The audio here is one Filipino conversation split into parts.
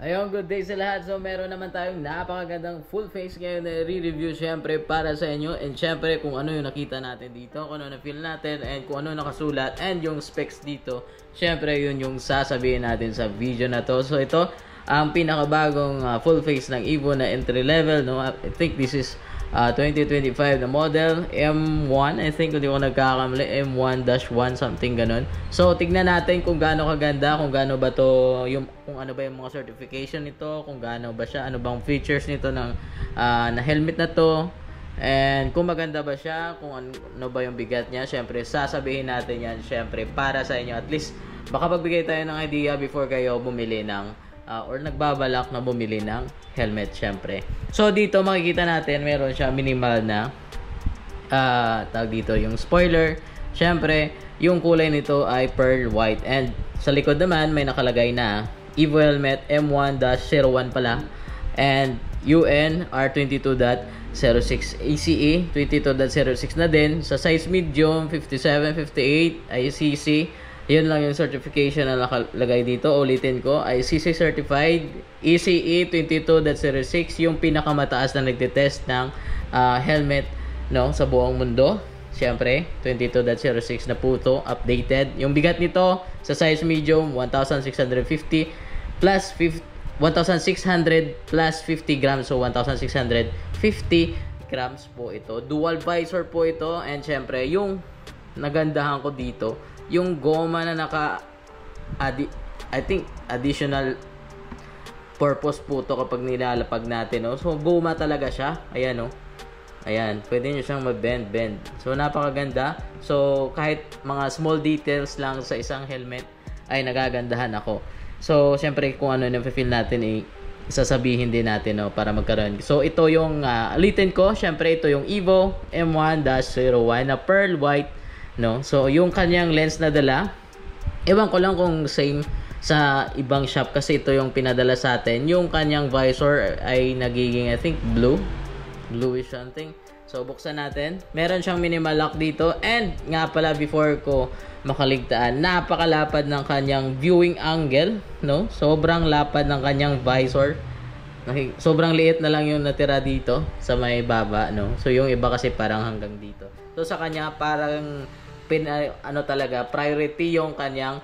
Ayun, good day sa lahat. So, meron naman tayong napakagandang full face ngayon na re-review syempre para sa inyo. And syempre, kung ano yung nakita natin dito, kung ano na-feel natin, and kung ano nakasulat, and yung specs dito, syempre, yun yung sasabihin natin sa video na to. So, ito, ang pinakabagong full face ng Evo na entry level, no? I think this is 2025 na model M1, I think, kung di ko nagkakamali, M1-1 something ganun. So tignan natin kung gaano kaganda, kung gaano ba to, kung ano ba yung mga certification nito, kung gaano ba siya, ano bang features nito ng na helmet na to, and kung maganda ba siya, kung ano ba yung bigat niya. Syempre sasabihin natin yan syempre para sa inyo, at least baka pagbigay tayo ng idea before kayo bumili ng or nagbabalak na bumili ng helmet syempre. So dito makikita natin meron siya minimal na tawag dito yung spoiler. Syempre yung kulay nito ay pearl white, and sa likod naman may nakalagay na Evo helmet M1-01 pala, and UN R22.06 ACE 22.06 na din sa size medium 57-58 ICC. Yun lang yung certification na nakalagay dito. Ulitin ko, ICC certified, ECE 22.06, yung pinakamataas na nagte-test ng helmet, no, sa buong mundo. Siyempre, 22.06 na po ito, updated. Yung bigat nito sa size medium 1,650 plus 1,600 plus 50 grams, so 1,650 grams po ito. Dual visor po ito, and siyempre yung nagandahan ko dito, yung goma na I think additional purpose po to kapag nilalapag natin, no? So goma talaga siya. Ayan, no? Ayan, pwede nyo siyang mag-bend. So napakaganda. So kahit mga small details lang sa isang helmet ay nagagandahan ako. So syempre kung ano yung feel natin sasabihin din natin, no, para magkaroon. So ito yung ulitin ko, syempre ito yung Evo M1-01 na pearl white, no? So yung kanyang lens na dala, ewan ko lang kung same sa ibang shop kasi ito yung pinadala sa atin. Yung kanyang visor ay nagiging I think bluish something. So buksan natin, meron siyang minimal lock dito, and nga pala before ko makaligtaan, napakalapad ng kanyang viewing angle, no? Sobrang lapad ng kanyang visor. Sobrang liit na lang yung natira dito sa may baba, no? So yung iba kasi parang hanggang dito. So sa kanya parang ano talaga, priority yung kanyang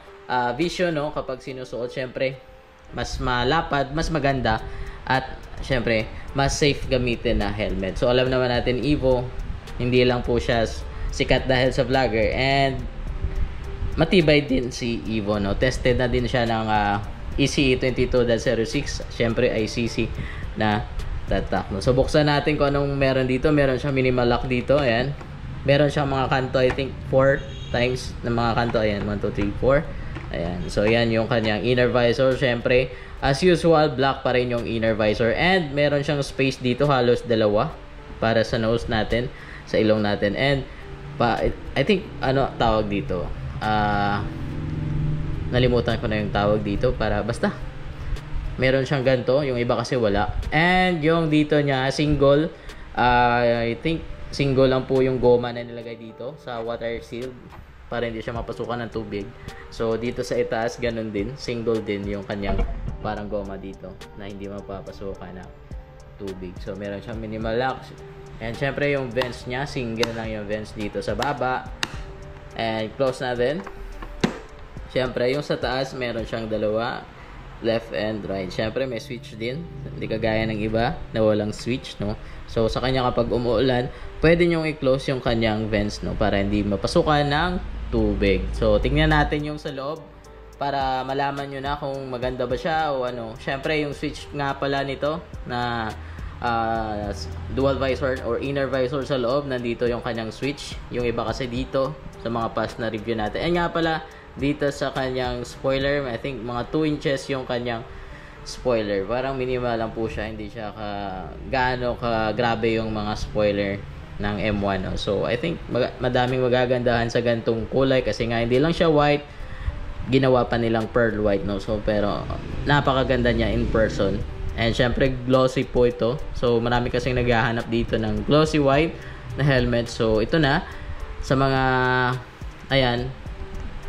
vision, no, kapag sinusuot. Syempre mas malapad, mas maganda, at syempre mas safe gamitin na helmet. So alam naman natin Evo, hindi lang po siya sikat dahil sa vlogger, and matibay din si Evo, no? Tested na din siya ng ECE 22.06, syempre ICC na tatak, no? So buksan natin kung anong meron dito. Meron siyang minimal lock dito, ayan. Meron siyang mga kanto, I think 4 times na mga kanto. Ayan, 1, 2, 3, 4. Ayan. So, yan yung kanyang inner visor. Siyempre, as usual, black pa rin yung inner visor. And, meron siyang space dito, halos dalawa, para sa nose natin, sa ilong natin. And, I think, ano tawag dito? Nalimutan ko na yung tawag dito. Basta, meron siyang ganito. Yung iba kasi wala. And, yung dito niya, single, I think, single lang po yung goma na nilagay dito sa water seal para hindi siya mapasukan ng tubig. So dito sa itaas ganun din, single din yung kanyang parang goma dito na hindi mapapasukan ng tubig. So meron siyang minimal lock, and syempre yung vents niya, single lang yung vents dito sa baba, and close na din. Syempre yung sa taas meron siyang dalawa, left and right. Syempre may switch din, hindi kagaya ng iba na walang switch, no? So sa kanya kapag umuulan, pwede nyo i-close yung kanyang vents, no, para hindi mapasukan ng tubig. So tingnan natin yung sa loob para malaman nyo na kung maganda ba siya o ano. Syempre yung switch nga pala nito na dual visor or inner visor sa loob, nandito yung kanyang switch. Yung iba kasi dito sa mga past na review natin. And nga pala dito sa kanyang spoiler, I think mga 2 inches yung kanyang spoiler. Parang minimal lang po siya, hindi siya gaano ka grabe yung mga spoiler ng M1, no? So I think madaming magagandahan sa gantong kulay kasi nga hindi lang siya white, ginawa pa nilang pearl white, no? So pero napakaganda niya in person, and syempre glossy po ito. So marami kasing naghahanap dito ng glossy white na helmet. So ito na sa mga ayan,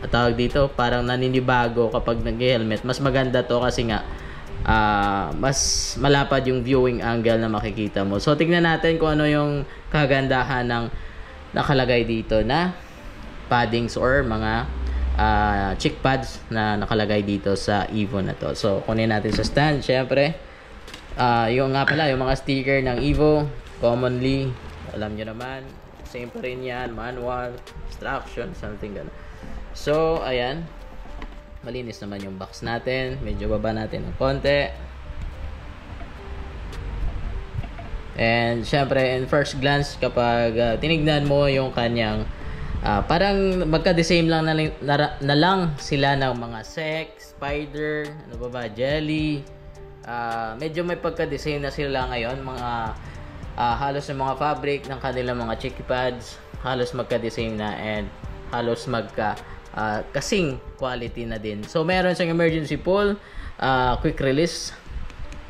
tawag dito, parang naninibago kapag nag-helmet. Mas maganda to kasi nga mas malapad yung viewing angle na makikita mo. So tingnan natin kung ano yung kagandahan ng nakalagay dito na paddings or mga chick pads na nakalagay dito sa Evo na to. So kunin natin sa stand. Syempre yung nga pala yung mga sticker ng Evo, commonly alam nyo naman, same pa rin yan, manual, instruction, something ganun. So ayan, malinis naman yung box natin. Medyo baba natin ng konti. And syempre, in first glance, kapag tinignan mo yung kanyang parang magka-the-same lang na lang sila ng mga sex, spider, ano ba ba, jelly. Medyo may pagka-the-same na sila ngayon. Mga halos ng mga fabric ng kanilang mga chicky pads, halos magka-the-same na, and halos kasing quality na din. So meron siyang emergency pull, quick release.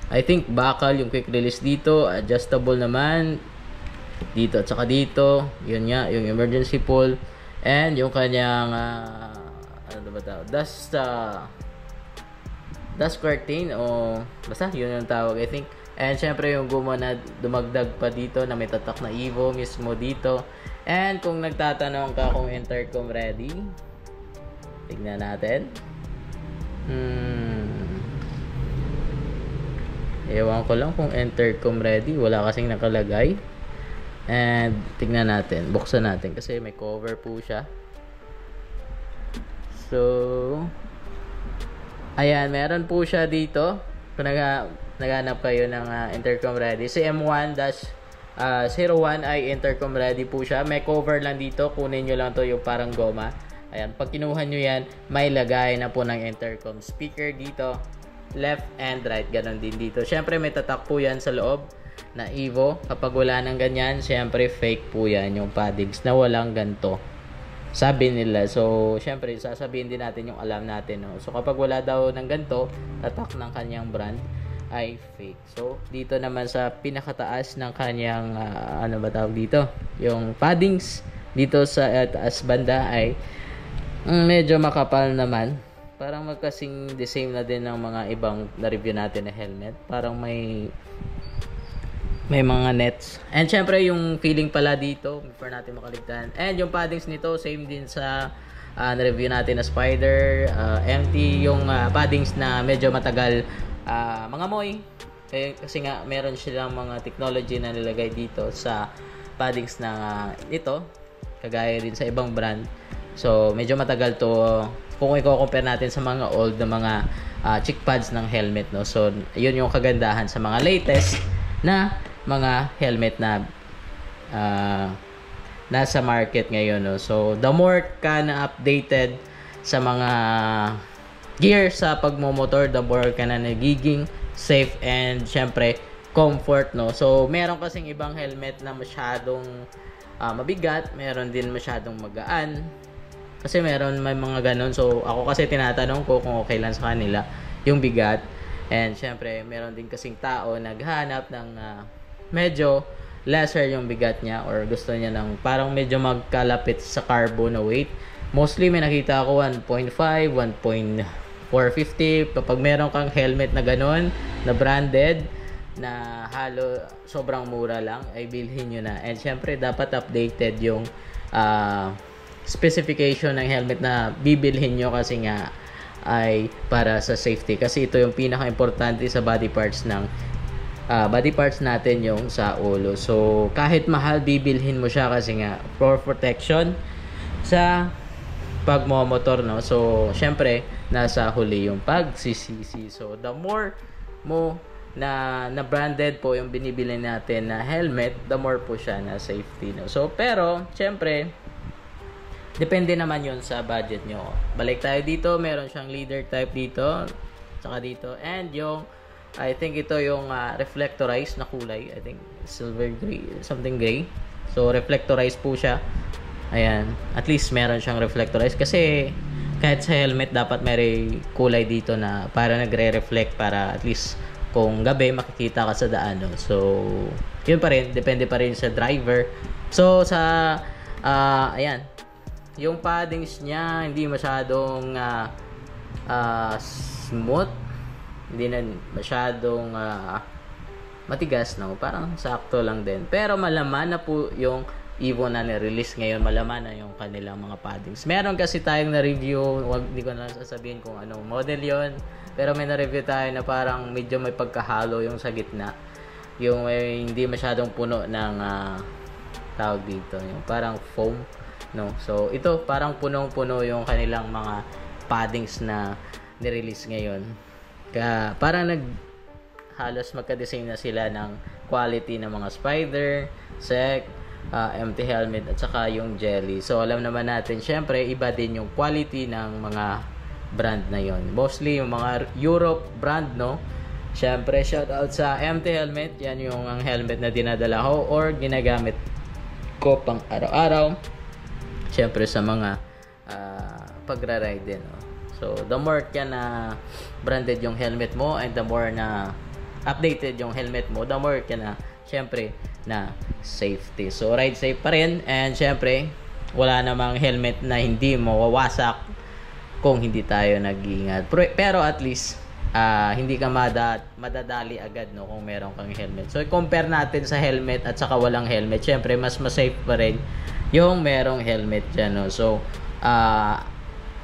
I think bakal yung quick release dito, adjustable naman dito at saka dito. Yun nga, yung emergency pull, and yung kanyang ano ba tawag? Dust curtain, o basta yun yung tawag, I think. And syempre yung guma na dumagdag pa dito na may tatak na Evo mismo dito. And kung nagtatanong ka kung intercom ready, tignan natin. Ewan ko lang kung intercom ready. Wala kasing nakalagay. And tignan natin. Buksan natin kasi may cover po siya. So ayan, meron po siya dito. Kung naghanap kayo ng intercom ready, si M1-01 ay intercom ready po siya. May cover lang dito. Kunin nyo lang to yung parang goma. Ayan, pag kinuha nyo yan, may lagay na po ng intercom speaker dito, left and right, ganon din dito. Syempre may tatak po yan sa loob na Evo. Kapag wala ng ganyan, syempre fake po yan yung paddings na walang ganto, sabi nila. So syempre sasabihin din natin yung alam natin, no? So kapag wala daw ng ganto, tatak ng kanyang brand, ay fake. So dito naman sa pinakataas ng kanyang ano ba tawag dito, yung paddings dito sa taas banda ay medyo makapal naman. Parang magkasing the same na din ng mga ibang na-review natin na helmet. Parang may mga nets. And syempre yung feeling pala dito, before natin makaligtan. And yung paddings nito, same din sa na-review natin na Spider, empty. Yung paddings na medyo matagal mga moy. Kasi nga meron silang mga technology na nilagay dito sa paddings na ito. Kagaya din sa ibang brand. So, medyo matagal to kung i-compare natin sa mga old na mga chick pads ng helmet, no? So, yun yung kagandahan sa mga latest na mga helmet na nasa market ngayon, no? So, the more ka na updated sa mga gear sa pagmomotor, the more ka na nagiging safe and syempre comfort, no? So, meron kasing ibang helmet na masyadong mabigat, meron din masyadong magaan. Kasi meron may mga ganun. So ako kasi tinatanong ko kung okay lang sa kanila yung bigat. And syempre meron din kasing tao naghanap ng medyo lesser yung bigat niya, or gusto niya ng parang medyo magkalapit sa carbo na weight. Mostly may nakita ako 1.5, 1.450. Kapag meron kang helmet na ganun, na branded, na sobrang mura lang, ay bilhin nyo na. And syempre dapat updated yung specification ng helmet na bibilhin nyo, kasi nga ay para sa safety. Kasi ito yung pinaka-importante sa body parts natin, yung sa ulo. So kahit mahal, bibilhin mo siya kasi nga for protection sa pagmomotor, no? So syempre nasa huli yung pagsisisi. So the more mo na branded po yung binibili natin na helmet, the more po siya na safety, no? So pero syempre depende naman yun sa budget nyo. Balik tayo dito, meron siyang leader type dito, saka dito, and yung I think ito yung reflectorized na kulay. I think silver gray, something gray. So reflectorized po siya. Ayan, at least meron siyang reflectorized, kasi kahit sa helmet dapat may kulay dito na para nagre-reflect, para at least kung gabi makikita ka sa daan, no? So yun pa rin, depende pa rin sa driver. So sa ayan, yung paddings niya hindi masyadong smooth. Hindi na masyadong matigas, no? Parang sakto lang din. Pero malaman na po yung Evo na ni-release ngayon, malaman na yung kanilang mga paddings. Meron kasi tayong na-review, hindi ko na sasabihin kung anong model yon, pero may na-review tayo na parang medyo may pagkahalo yung sa gitna. Yung hindi masyadong puno ng tawag dito, yung parang foam, no? So, ito parang punong-puno yung kanilang mga paddings na ni-release ngayon. Kaya parang halos magka-design na sila ng quality ng mga Spider, Sec, empty helmet at saka yung jelly. So alam naman natin syempre iba din yung quality ng mga brand na yon. Mostly yung mga Europe brand, no. Syempre shout out sa empty helmet. Yan yung ang helmet na dinadala ko or ginagamit ko pang araw-araw. Syempre sa mga pagra-ride din, no? So the more ka na branded yung helmet mo and the more na updated yung helmet mo, the more ka na syempre na safety. So ride safe pa rin, and syempre wala namang helmet na hindi mawawasak kung hindi tayo nag-iingat. Pero at least hindi ka madadali agad, no, kung meron kang helmet. So compare natin sa helmet at saka walang helmet, syempre mas safe pa rin yung merong helmet dyan, no? So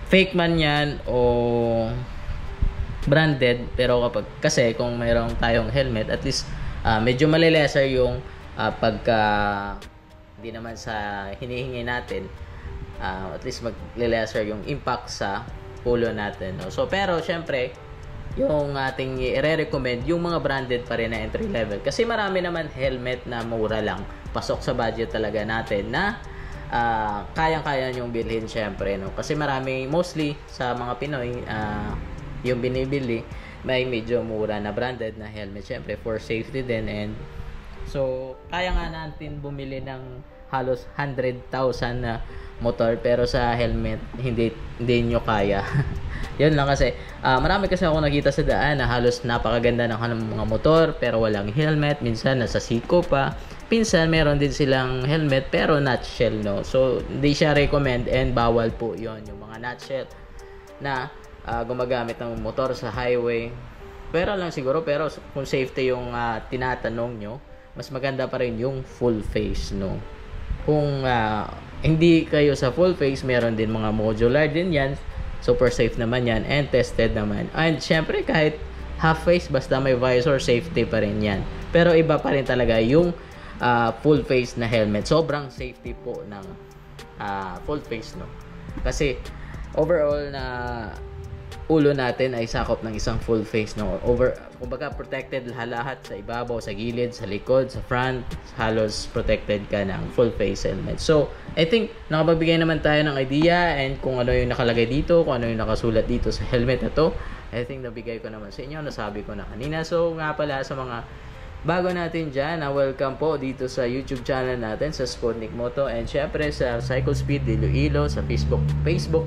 fake man yan o branded, pero kasi kung meron tayong helmet, at least medyo malilesser yung pagka hindi naman sa hinihingi natin, at least magle-lesser yung impact sa ulo natin, no? So pero syempre yung ating i-recommend yung mga branded pa rin na entry level, kasi marami naman helmet na mura lang, pasok sa budget talaga natin na kayang-kaya nyong bilhin syempre, no? Kasi marami, mostly sa mga Pinoy, yung binibili may medyo mura na branded na helmet, syempre for safety din. And so kaya nga natin bumili ng halos 100,000 na motor, pero sa helmet hindi nyo kaya. Yun lang, kasi marami kasi ako nakita sa daan na halos napakaganda ng mga motor pero walang helmet. Minsan nasa siko pa, pinsan meron din silang helmet pero nutshell, no? So hindi siya recommend, and bawal po yon yung mga nutshell na gumagamit ng motor sa highway. Pero lang siguro, pero kung safety yung tinatanong nyo, mas maganda pa rin yung full face, no? Kung hindi kayo sa full face, meron din mga modular din yan. Super safe naman yan and tested naman. And syempre kahit half face, basta may visor, safety pa rin yan. Pero iba pa rin talaga yung full face na helmet. Sobrang safety po ng full face, no? Kasi overall na ulo natin ay sakop ng isang full face, no? Kumbaga protected lahat sa ibabaw, sa gilid, sa likod, sa front, halos protected ka ng full face helmet. So I think nakapagbigay naman tayo ng idea and kung ano yung nakalagay dito, kung ano yung nakasulat dito sa helmet na to. I think nabigay ko naman sa inyo, nasabi ko na kanina. So nga pala, sa mga bago natin dyan, welcome po dito sa YouTube channel natin, sa Sputnik Moto, and syempre sa Cycle Speed Iloilo, sa Facebook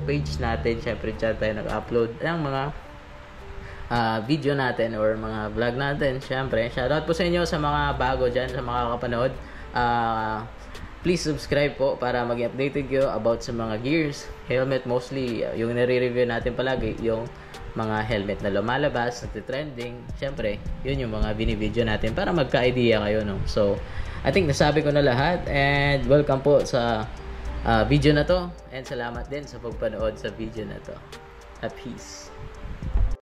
page natin. Syempre dyan tayo nag-upload ng mga video natin or mga vlog natin. Syempre shoutout po sa inyo sa mga bago dyan, sa mga kapanood. Please subscribe po para maging updated kayo about sa mga gears, helmet, mostly yung nare-review natin palagi, yung mga helmet na lumalabas, nagtitrending. Syempre, yun yung mga bini-video natin para magka-idea kayo, no? So, I think nasabi ko na lahat, and welcome po sa video na to, and salamat din sa pagpanood sa video na to. Peace.